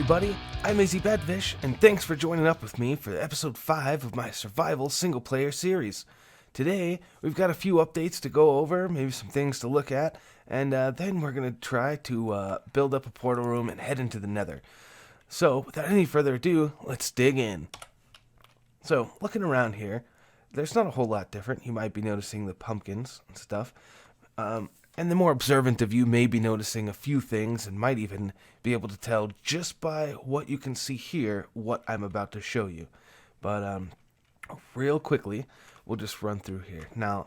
everybody, I'm Easy Badfish, and thanks for joining up with me for episode 5 of my survival single-player series. Today, we've got a few updates to go over, maybe some things to look at, and then we're going to try to build up a portal room and head into the Nether. So, without any further ado, let's dig in. So, looking around here, there's not a whole lot different. You might be noticing the pumpkins and stuff. And the more observant of you may be noticing a few things and might even be able to tell just by what you can see here what I'm about to show you. But real quickly, we'll just run through here. Now,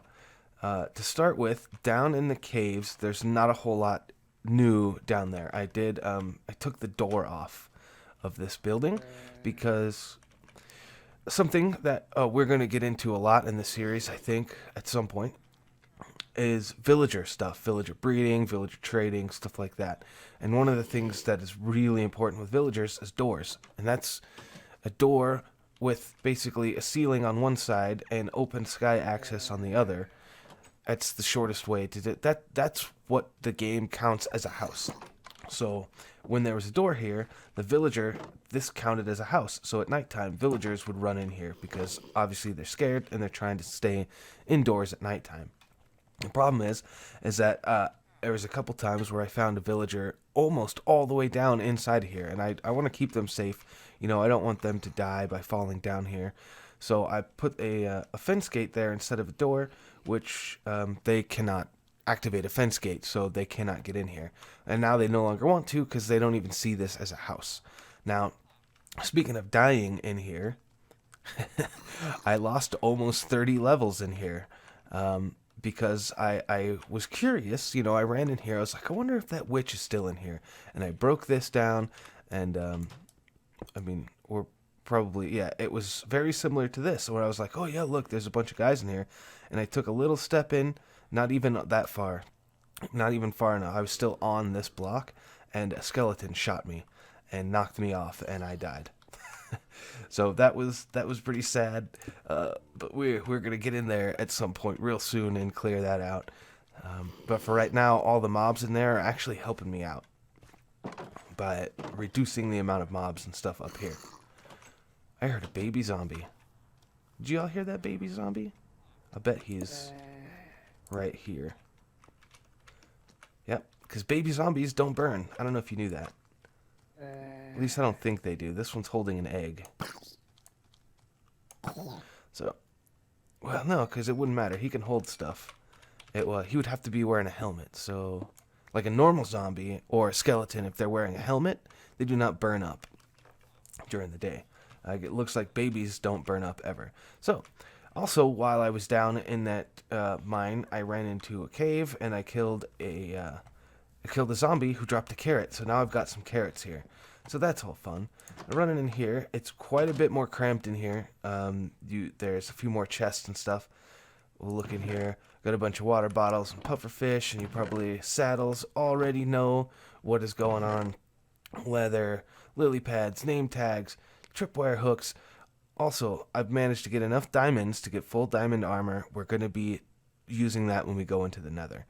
to start with, down in the caves, there's not a whole lot new down there. I took the door off of this building because something that we're going to get into a lot in the series, I think, at some point, is villager stuff, villager breeding, villager trading, stuff like that. And one of the things that is really important with villagers is doors. And that's a door with basically a ceiling on one side and open sky access on the other. That's the shortest way to do that. That's what the game counts as a house. So when there was a door here, the villager, this counted as a house. So at nighttime, villagers would run in here because obviously they're scared and they're trying to stay indoors at nighttime. The problem is that there was a couple times where I found a villager almost all the way down inside of here, and I want to keep them safe. You know, I don't want them to die by falling down here. So I put a fence gate there instead of a door, which they cannot activate a fence gate, so they cannot get in here. And now they no longer want to because they don't even see this as a house. Now, speaking of dying in here, I lost almost 30 levels in here. Because I was curious, you know, I ran in here, I was like, I wonder if that witch is still in here. And I broke this down, and, I mean, or probably, yeah, it was very similar to this, where I was like, oh yeah, look, there's a bunch of guys in here. And I took a little step in, not even that far, not even far enough. I was still on this block, and a skeleton shot me, and knocked me off, and I died. So that was pretty sad, but we're gonna get in there at some point real soon and clear that out. But for right now, all the mobs in there are actually helping me out by reducing the amount of mobs and stuff up here. I heard a baby zombie. Did you all hear that baby zombie? I bet he's right here. Yep, because baby zombies don't burn. I don't know if you knew that. At least I don't think they do. This one's holding an egg. So, well, no, because it wouldn't matter. He can hold stuff. He would have to be wearing a helmet. So, like a normal zombie or a skeleton, if they're wearing a helmet, they do not burn up during the day. It looks like babies don't burn up ever. So, also, while I was down in that mine, I ran into a cave and I killed a zombie who dropped a carrot. So now I've got some carrots here. So that's all fun. Running in here, it's quite a bit more cramped in here. There's a few more chests and stuff. We'll look in here. Got a bunch of water bottles and pufferfish, and you probably saddles already know what is going on. Leather, lily pads, name tags, tripwire hooks. Also, I've managed to get enough diamonds to get full diamond armor. We're going to be using that when we go into the Nether.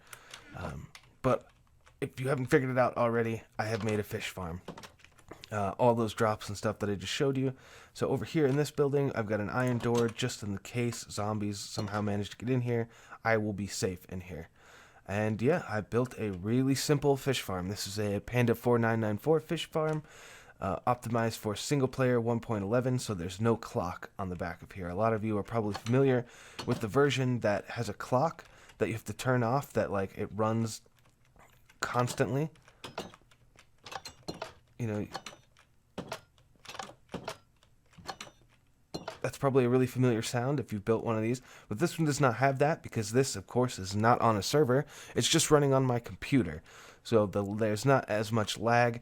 But if you haven't figured it out already, I have made a fish farm. All those drops and stuff that I just showed you. So over here in this building, I've got an iron door just in the case zombies somehow manage to get in here. I will be safe in here. And yeah, I built a really simple fish farm. This is a Panda 4994 fish farm, optimized for single player 1.11, so there's no clock on the back of here. A lot of you are probably familiar with the version that has a clock that you have to turn off, that like it runs constantly. You know, that's probably a really familiar sound if you've built one of these, but this one does not have that because this, of course, is not on a server. It's just running on my computer, so there's not as much lag.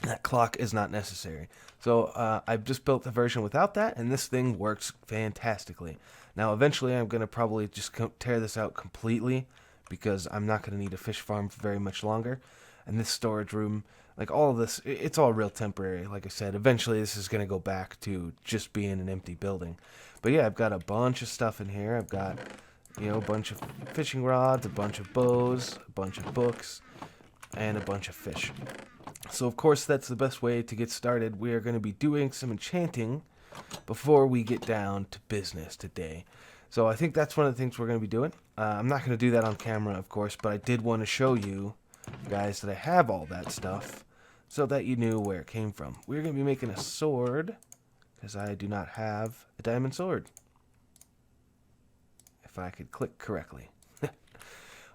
That clock is not necessary. So I've just built the version without that, and this thing works fantastically. Now, eventually, I'm going to probably just tear this out completely because I'm not going to need a fish farm for very much longer. And this storage room, like all of this, it's all real temporary. Like I said, eventually this is going to go back to just being an empty building. But yeah, I've got a bunch of stuff in here. I've got, you know, a bunch of fishing rods, a bunch of bows, a bunch of books, and a bunch of fish. So of course that's the best way to get started. We are going to be doing some enchanting before we get down to business today. So I think that's one of the things we're going to be doing. I'm not going to do that on camera, of course, but I did want to show you guys that I have all that stuff so that you knew where it came from. We're going to be making a sword because I do not have a diamond sword. If I could click correctly.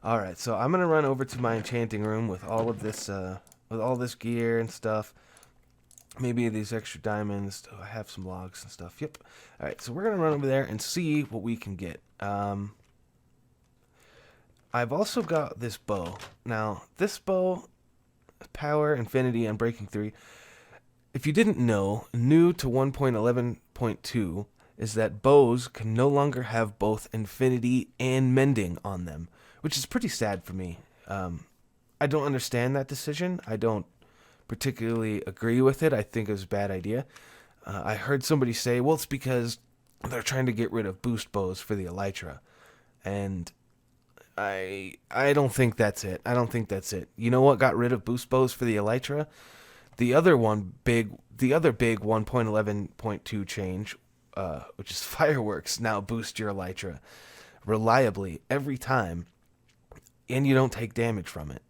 Alright, so I'm going to run over to my enchanting room with all of this gear and stuff. Maybe these extra diamonds. Oh, I have some logs and stuff. Yep. Alright, so we're going to run over there and see what we can get. I've also got this bow. Now, this bow, power, infinity, and breaking 3. If you didn't know, new to 1.11.2 is that bows can no longer have both infinity and mending on them, which is pretty sad for me. I don't understand that decision. I don't particularly agree with it. I think it was a bad idea. I heard somebody say, well, it's because they're trying to get rid of boost bows for the elytra. And I don't think that's it. I don't think that's it. You know what got rid of boost bows for the elytra? The other big 1.11.2 change, which is fireworks, now boost your elytra reliably every time, and you don't take damage from it.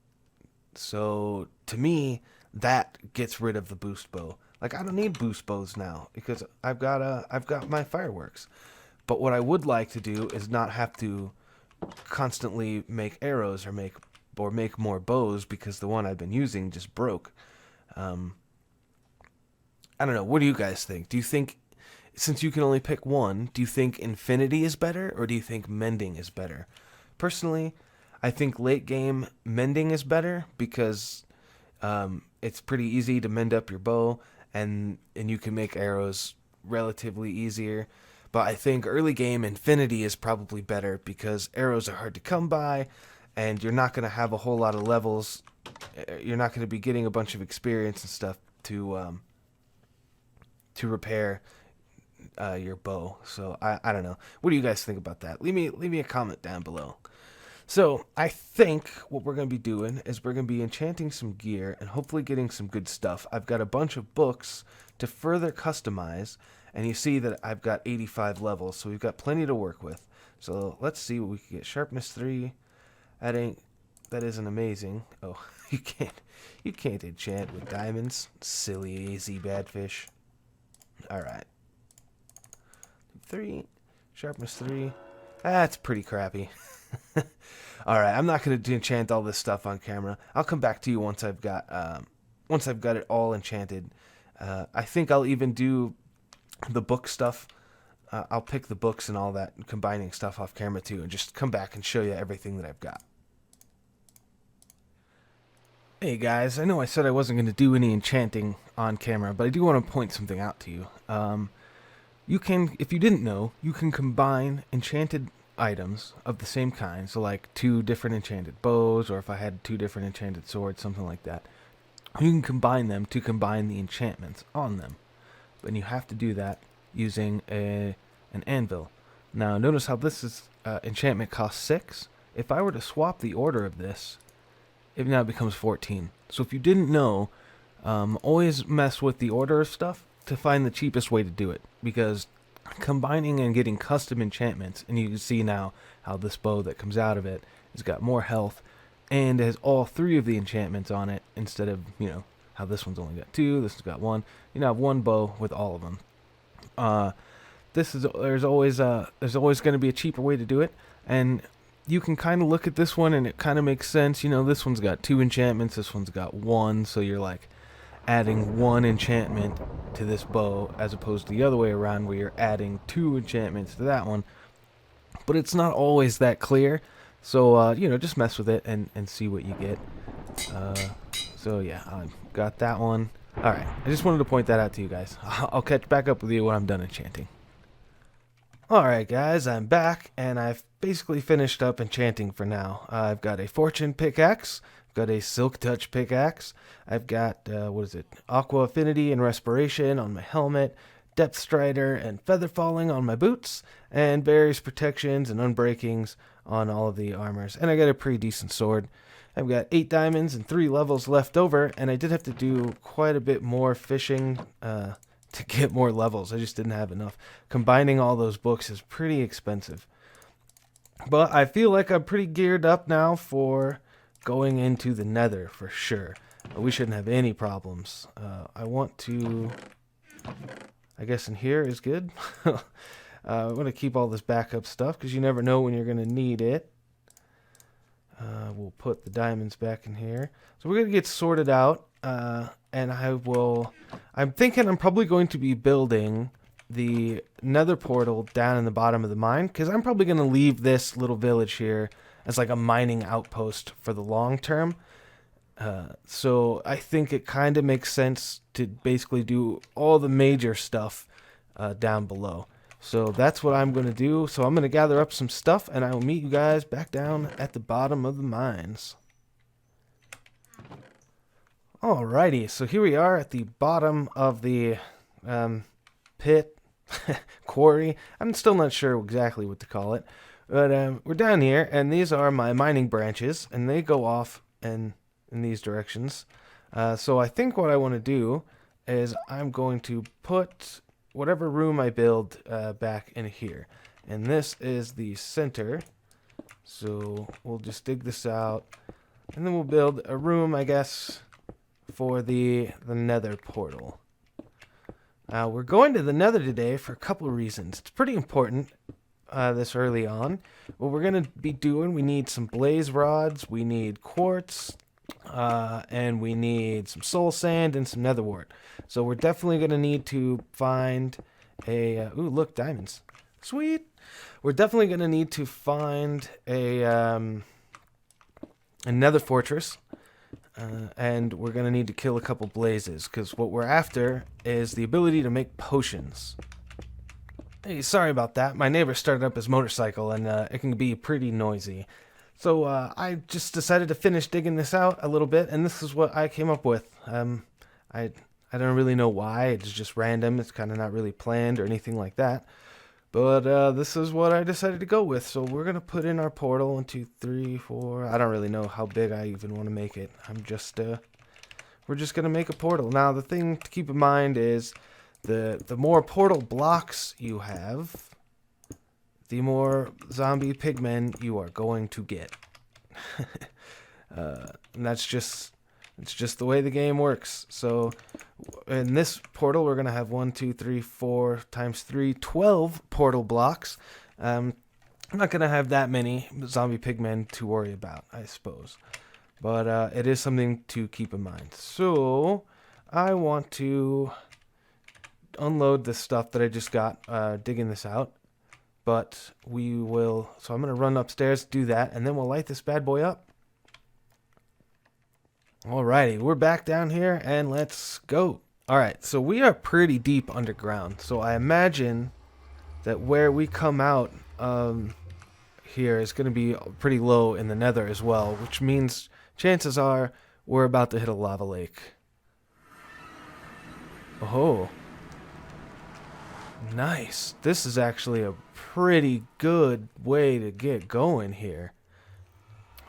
So to me, that gets rid of the boost bow. Like, I don't need boost bows now because I've got my fireworks. But what I would like to do is not have to constantly make arrows or make more bows because the one I've been using just broke. I don't know. What do you guys think? Do you think, since you can only pick one, do you think infinity is better or do you think mending is better? Personally, I think late game mending is better because it's pretty easy to mend up your bow and you can make arrows relatively easier. But I think early game infinity is probably better because arrows are hard to come by and you're not going to have a whole lot of levels. You're not going to be getting a bunch of experience and stuff to repair your bow. So I don't know. What do you guys think about that? Leave me a comment down below. So I think what we're going to be doing is we're going to be enchanting some gear and hopefully getting some good stuff. I've got a bunch of books to further customize, and you see that I've got 85 levels, so we've got plenty to work with. So let's see what we can get. Sharpness 3. That isn't amazing. Oh, you can't enchant with diamonds. Silly, easy badfish. Alright. 3. Sharpness 3. That's pretty crappy. Alright, I'm not going to enchant all this stuff on camera. I'll come back to you once I've got it all enchanted. I think I'll even do the book stuff. I'll pick the books and all that, combining stuff off camera too, and just come back and show you everything that I've got. Hey guys, I know I said I wasn't going to do any enchanting on camera, but I do want to point something out to you. You can, if you didn't know, you can combine enchanted items of the same kind, so like 2 different enchanted bows, or if I had 2 different enchanted swords, something like that. You can combine them to combine the enchantments on them. But you have to do that using an anvil. Now notice how this is enchantment costs 6. If I were to swap the order of this, it now becomes 14. So if you didn't know, always mess with the order of stuff to find the cheapest way to do it. Because combining and getting custom enchantments, and you can see now how this bow that comes out of it has got more health and has all 3 of the enchantments on it instead of, you know, how this one's only got 2, this one's got 1. You know, have one bow with all of them. There's always going to be a cheaper way to do it, and you can kind of look at this one and it kind of makes sense. You know, this one's got 2 enchantments, this one's got 1, so you're like adding 1 enchantment to this bow as opposed to the other way around where you're adding 2 enchantments to that one. But it's not always that clear, so you know, just mess with it and see what you get. So yeah, I got that one. Alright, I just wanted to point that out to you guys. I'll catch back up with you when I'm done enchanting. Alright guys, I'm back, and I've basically finished up enchanting for now. I've got a fortune pickaxe, I've got a silk touch pickaxe, I've got, aqua affinity and respiration on my helmet, depth strider and feather falling on my boots, and various protections and unbreakings on all of the armors. And I got a pretty decent sword. I've got 8 diamonds and 3 levels left over, and I did have to do quite a bit more fishing to get more levels. I just didn't have enough. Combining all those books is pretty expensive. But I feel like I'm pretty geared up now for going into the Nether for sure. We shouldn't have any problems. I want to... I guess in here is good. I'm going to keep all this backup stuff because you never know when you're going to need it. We'll put the diamonds back in here. So we're going to get sorted out. And I'm thinking I'm probably going to be building the Nether portal down in the bottom of the mine, because I'm probably going to leave this little village here as like a mining outpost for the long term. So I think it kind of makes sense to basically do all the major stuff down below. So that's what I'm going to do. So I'm going to gather up some stuff, and I will meet you guys back down at the bottom of the mines. Alrighty, so here we are at the bottom of the pit, quarry. I'm still not sure exactly what to call it. But we're down here, and these are my mining branches, and they go off in these directions. So I think what I want to do is I'm going to put whatever room I build back in here. And this is the center. So we'll just dig this out, and then we'll build a room, I guess, for the Nether portal. We're going to the Nether today for a couple of reasons. It's pretty important this early on. What we're going to be doing, we need some blaze rods, we need quartz, and we need some soul sand and some nether wart. So we're definitely going to need to find a... ooh, look, diamonds. Sweet! We're definitely going to need to find a nether fortress. And we're going to need to kill a couple blazes, because what we're after is the ability to make potions. Hey, sorry about that. My neighbor started up his motorcycle, and it can be pretty noisy. So I just decided to finish digging this out a little bit, and this is what I came up with. I don't really know why. It's just random. It's kind of not really planned or anything like that. But this is what I decided to go with. So we're going to put in our portal. 1, 2, 3, 4. I don't really know how big I even want to make it. We're just going to make a portal. Now, the thing to keep in mind is the more portal blocks you have, the more zombie pigmen you are going to get. And it's just the way the game works. So in this portal, we're going to have 1, 2, 3, 4 times 3, 12 portal blocks. I'm not going to have that many zombie pigmen to worry about, I suppose. But it is something to keep in mind. So I want to unload the stuff that I just got digging this out. But we will... So I'm going to run upstairs, do that, and then we'll light this bad boy up. Alrighty, we're back down here, and let's go. Alright, so we are pretty deep underground. So I imagine that where we come out here is going to be pretty low in the Nether as well, which means chances are we're about to hit a lava lake. Oh. Nice. This is actually a pretty good way to get going here.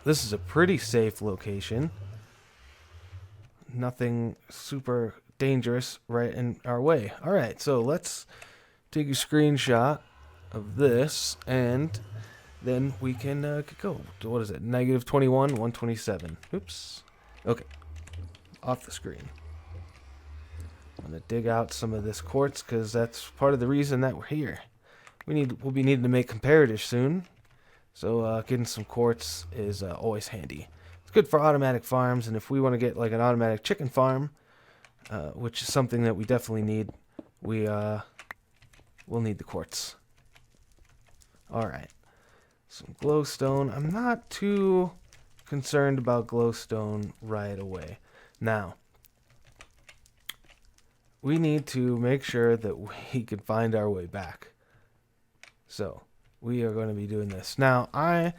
This is a pretty safe location. Nothing super dangerous right in our way. Alright, so let's take a screenshot of this, and then we can go. What is it? -21, 127. Oops. Okay. Off the screen. I'm going to dig out some of this quartz, because that's part of the reason that we're here. We'll be needing to make comparatives soon, so getting some quartz is always handy. It's good for automatic farms, and if we want to get like an automatic chicken farm, which is something that we definitely need, we'll need the quartz. Alright. Some glowstone. I'm not too concerned about glowstone right away. Now, we need to make sure that we can find our way back. So, we are going to be doing this. Now, I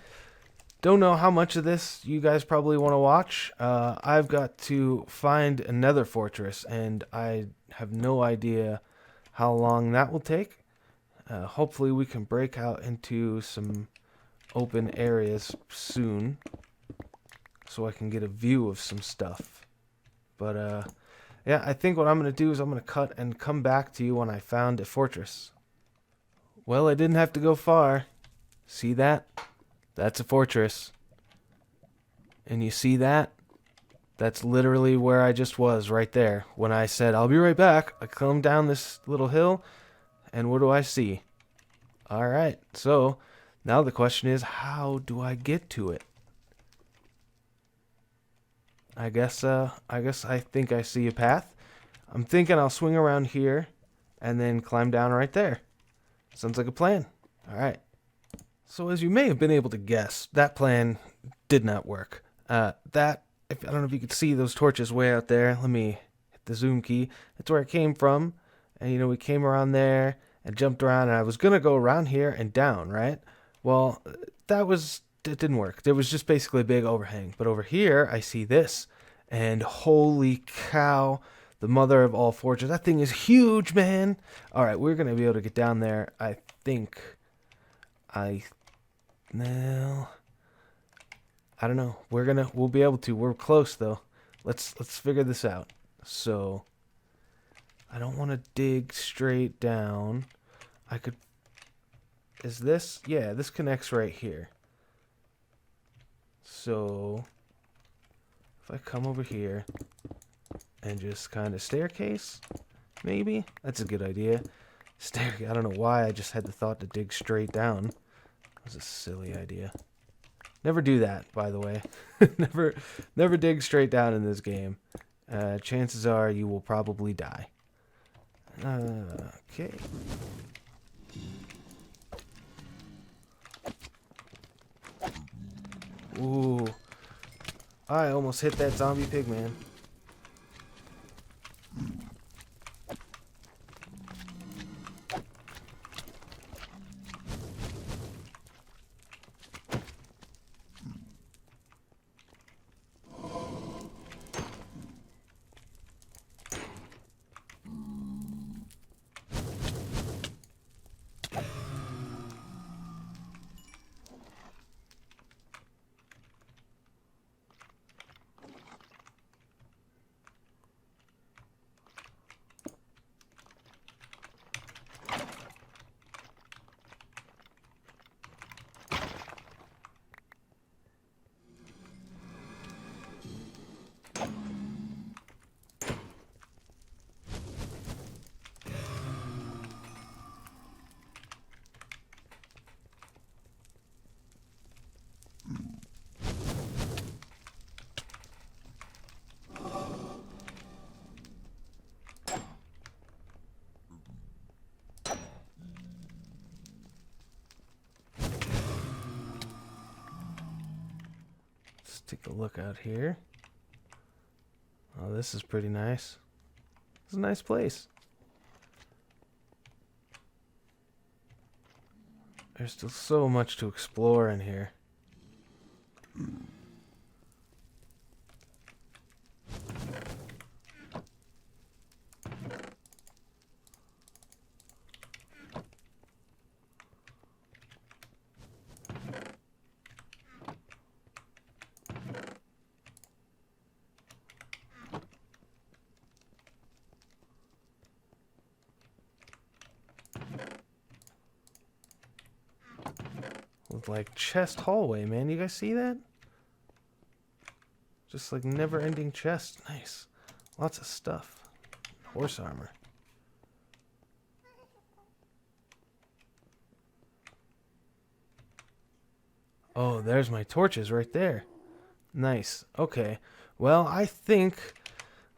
don't know how much of this you guys probably want to watch. I've got to find another fortress, and I have no idea how long that will take. Hopefully we can break out into some open areas soon. so I can get a view of some stuff. But yeah, I think what I'm going to do is I'm going to cut and come back to you when I found a fortress. Well, I didn't have to go far. See that? That's a fortress. And you see that? That's literally where I just was, right there. When I said, I'll be right back, I come down this little hill, and what do I see? Alright, so now the question is, how do I get to it? I think I see a path. I'm thinking I'll swing around here and then climb down right there. Sounds like a plan. Alright. So as you may have been able to guess, that plan did not work. I don't know if you could see those torches way out there. Let me hit the zoom key. That's where it came from. And we came around there and jumped around, and I was gonna go around here and down, right? Well, it didn't work. There was just basically a big overhang. But over here, I see this, and holy cow, the mother of all fortunes. That thing is huge, man. All right, we're gonna be able to get down there. I think. Well, I don't know. We'll be able to. We're close though. Let's figure this out. So, I don't want to dig straight down. I could. Is this? Yeah, this connects right here. So, if I come over here and just kind of staircase, maybe that's a good idea. I don't know why I just had the thought to dig straight down. That was a silly idea. Never do that, by the way. never dig straight down in this game. Chances are you will probably die. Okay. Ooh. I almost hit that zombie pig, man. Take a look out here. Oh, this is pretty nice. It's a nice place. There's still so much to explore in here. With like chest hallway, man. You guys see that? Just like never-ending chest. Nice. Lots of stuff. Horse armor. Oh, there's my torches right there. Nice. Okay. Well, I think,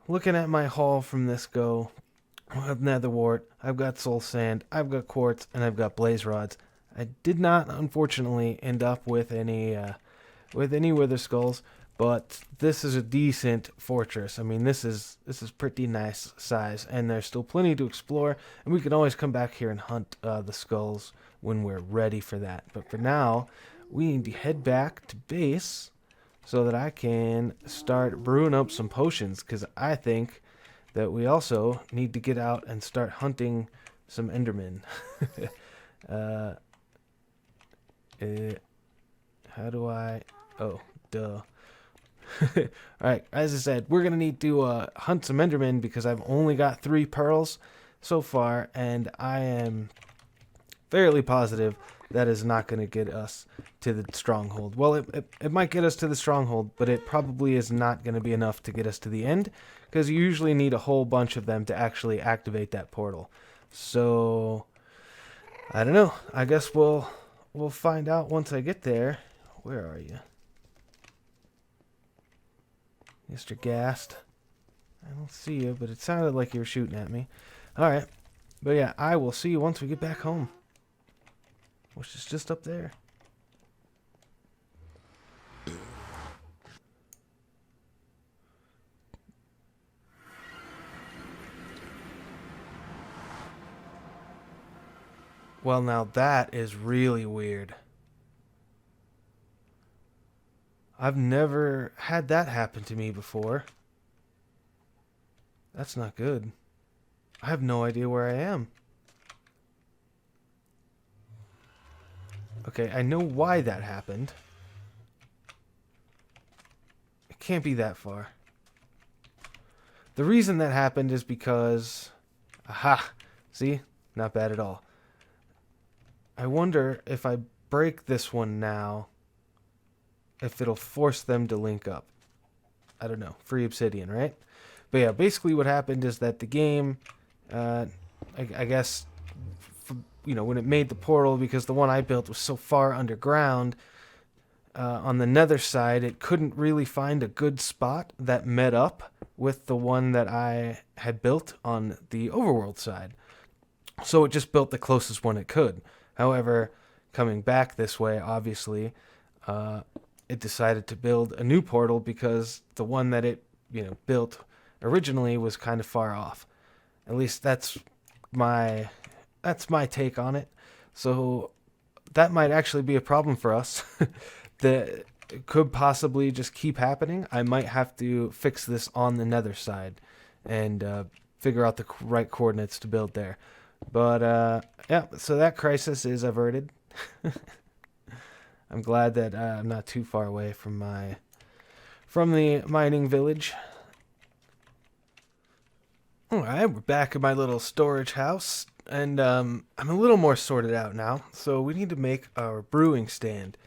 looking at my haul from this go, I have nether wart, I've got soul sand, I've got quartz, and I've got blaze rods. I did not, unfortunately, end up with any wither skulls, but this is a decent fortress. I mean, this is pretty nice size, and there's still plenty to explore, and we can always come back here and hunt the skulls when we're ready for that. But for now, we need to head back to base so that I can start brewing up some potions, because I think that we also need to get out and start hunting some endermen. How do I... Oh, duh. Alright, as I said, we're going to need to hunt some Endermen because I've only got 3 pearls so far, and I am fairly positive that is not going to get us to the stronghold. Well, it might get us to the stronghold, but it probably is not going to be enough to get us to the end, because you usually need a whole bunch of them to actually activate that portal. So, I don't know. I guess we'll find out once I get there. Where are you? Mr. Gast. I don't see you, but it sounded like you were shooting at me. Alright. But yeah, I will see you once we get back home. Which is just up there. Well, now that is really weird. I've never had that happen to me before. That's not good. I have no idea where I am. Okay, I know why that happened. It can't be that far. The reason that happened is because... Aha! See? Not bad at all. I wonder if I break this one now, if it'll force them to link up. I don't know. Free obsidian, right? But yeah, basically what happened is that the game, I guess, you know, when it made the portal, because the one I built was so far underground, on the Nether side, it couldn't really find a good spot that met up with the one that I had built on the overworld side. So it just built the closest one it could. However, coming back this way, obviously, it decided to build a new portal because the one that it, you know, built originally was kind of far off. At least that's my take on it. So that might actually be a problem for us. That could possibly just keep happening. I might have to fix this on the Nether side and figure out the right coordinates to build there. But yeah, so that crisis is averted. I'm glad that I'm not too far away from the mining village. Alright, we're back in my little storage house, and I'm a little more sorted out now. So we need to make our brewing stand.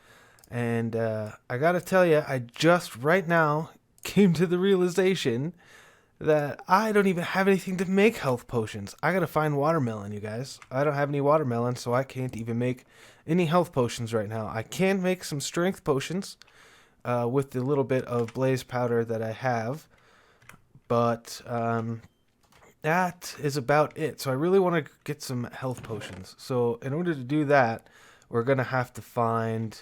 And I gotta tell you, I just right now came to the realization that I don't even have anything to make health potions. I gotta find watermelon, you guys. I don't have any watermelon, so I can't even make any health potions right now. I can make some strength potions with the little bit of blaze powder that I have, but that is about it. So I really want to get some health potions. So in order to do that, we're gonna have to find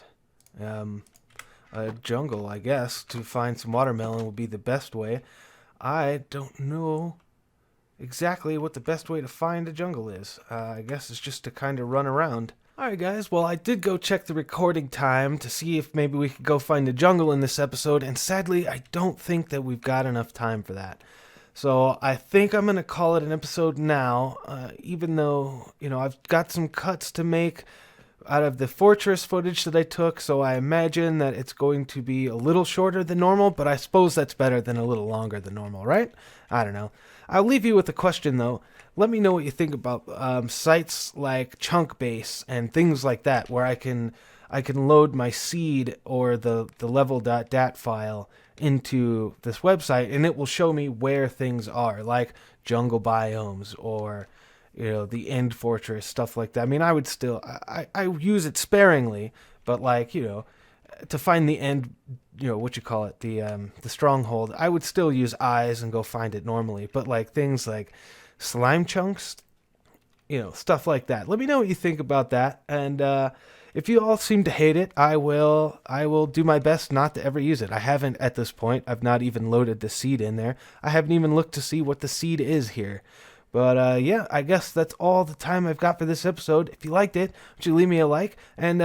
a jungle, I guess. To find some watermelon will be the best way. I don't know exactly what the best way to find a jungle is. I guess it's just to kind of run around. Alright guys, well I did go check the recording time to see if maybe we could go find a jungle in this episode, and sadly I don't think that we've got enough time for that. So I think I'm going to call it an episode now, even though, you know, I've got some cuts to make out of the fortress footage that I took, so I imagine that it's going to be a little shorter than normal, but I suppose that's better than a little longer than normal, right? I don't know. I'll leave you with a question, though. Let me know what you think about sites like Chunkbase and things like that, where I can load my seed or the level.dat file into this website, and it will show me where things are, like jungle biomes or, you know, the end fortress, stuff like that. I mean, I would still, I use it sparingly, but like, you know, to find the end, you know, what you call it, the stronghold, I would still use eyes and go find it normally. But like things like slime chunks, you know, stuff like that. Let me know what you think about that. And if you all seem to hate it, I will do my best not to ever use it. I haven't at this point. I've not even loaded the seed in there. I haven't even looked to see what the seed is here. But yeah, I guess that's all the time I've got for this episode. If you liked it, would you leave me a like and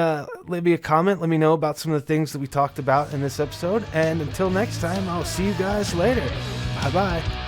leave me a comment? Let me know about some of the things that we talked about in this episode. And until next time, I'll see you guys later. Bye-bye.